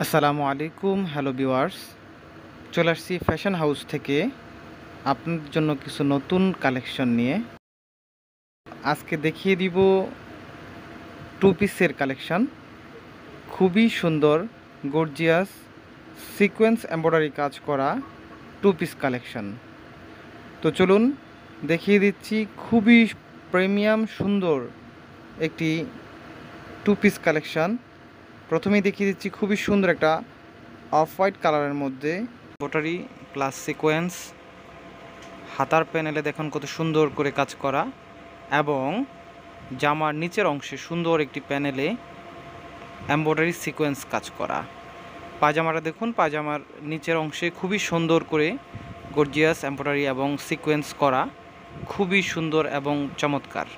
আসসালামু আলাইকুম, hello viewers. চলে আসছি ফ্যাশন হাউস থেকে আপনাদের জন্য কিছু নতুন কালেকশন নিয়ে। আজকে দেখিয়ে দিব টু পিসের কালেকশন। খুবই সুন্দর, গর্জিয়াস, সিকোয়েন্স এমব্রয়ডারি কাজ করা টু পিস কালেকশন। তো চলুন দেখিয়ে দিচ্ছি খুবই প্রিমিয়াম সুন্দর একটি টু পিস কালেকশন। প্রথমেই দেখিয়ে দিচ্ছি খুবই সুন্দর একটা অফ হোয়াইট কালারের মধ্যে এমব্রয়ডারি প্লাস সিকোয়েন্স। হাতার প্যানেলে দেখুন কত সুন্দর করে কাজ করা, এবং জামার নিচের অংশে সুন্দর একটি প্যানেলে এমব্রয়ডারি সিকোয়েন্স কাজ করা। পায়জামাটা দেখুন, পায়জামার নিচের অংশে খুবই সুন্দর করে গর্জিয়াস এমব্রয়ডারি এবং সিকোয়েন্স করা, খুবই সুন্দর এবং চমৎকার।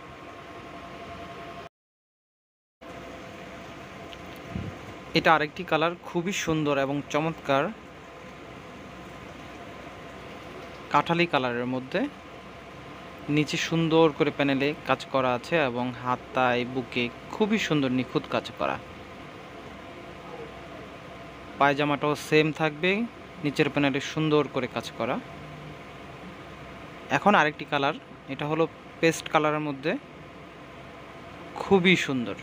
এটা আরেকটি কালার, খুবই সুন্দর এবং চমৎকার, কাঠালি কালারের মধ্যে নিচে সুন্দর করে প্যানেলে কাজ করা আছে এবং হাতায় বুকে খুবই সুন্দর নিখুঁত কাজ করা। পায়জামাটাও সেম থাকবে, নিচের প্যানেলে সুন্দর করে কাজ করা। এখন আরেকটি কালার, এটা হলো পেস্ট কালারের মধ্যে, খুবই সুন্দর।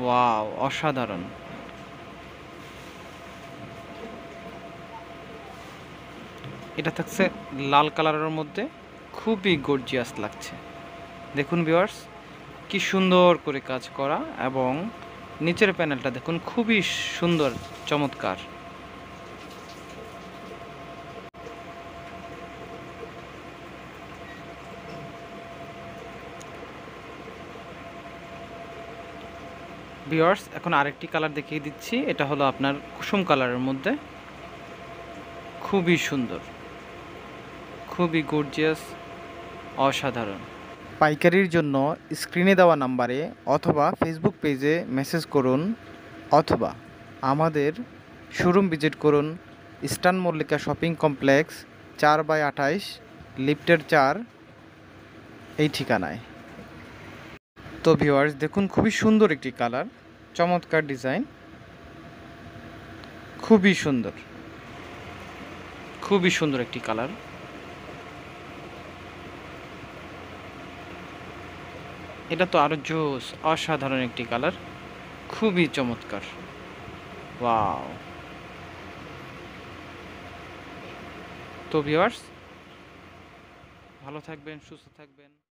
ওয়াও, অসাধারণ। এটা থাকছে লাল কালারের মধ্যে, খুবই গর্জিয়াস লাগছে। দেখুন ভিউয়ার্স, কি সুন্দর করে কাজ করা, এবং নিচের প্যানেলটা দেখুন খুবই সুন্দর, চমৎকার। ভিউয়ার্স, এখন আরেকটি কালার দেখিয়ে দিচ্ছি। এটা হলো আপনার কুসুম কালারের মধ্যে, খুবই সুন্দর, খুবই গর্জিয়াস, অসাধারণ। পাইকারির জন্য স্ক্রিনে দেওয়া নাম্বারে অথবা ফেসবুক পেজে মেসেজ করুন, অথবা আমাদের শোরুম ভিজিট করুন ইস্টার্ন মল্লিকা শপিং কমপ্লেক্স 4/28 লিফটের 4 এই ঠিকানায়। তো ভিউয়ার্স দেখুন, খুবই সুন্দর একটি কালার, চমৎকার ডিজাইন, খুবই সুন্দর, খুবই সুন্দর একটি কালার। এটা তো আরো জোস, অসাধারণ একটি কালার, খুবই চমৎকার। ওয়াও। তো ভিউয়ার্স, ভালো থাকবেন, সুস্থ থাকবেন।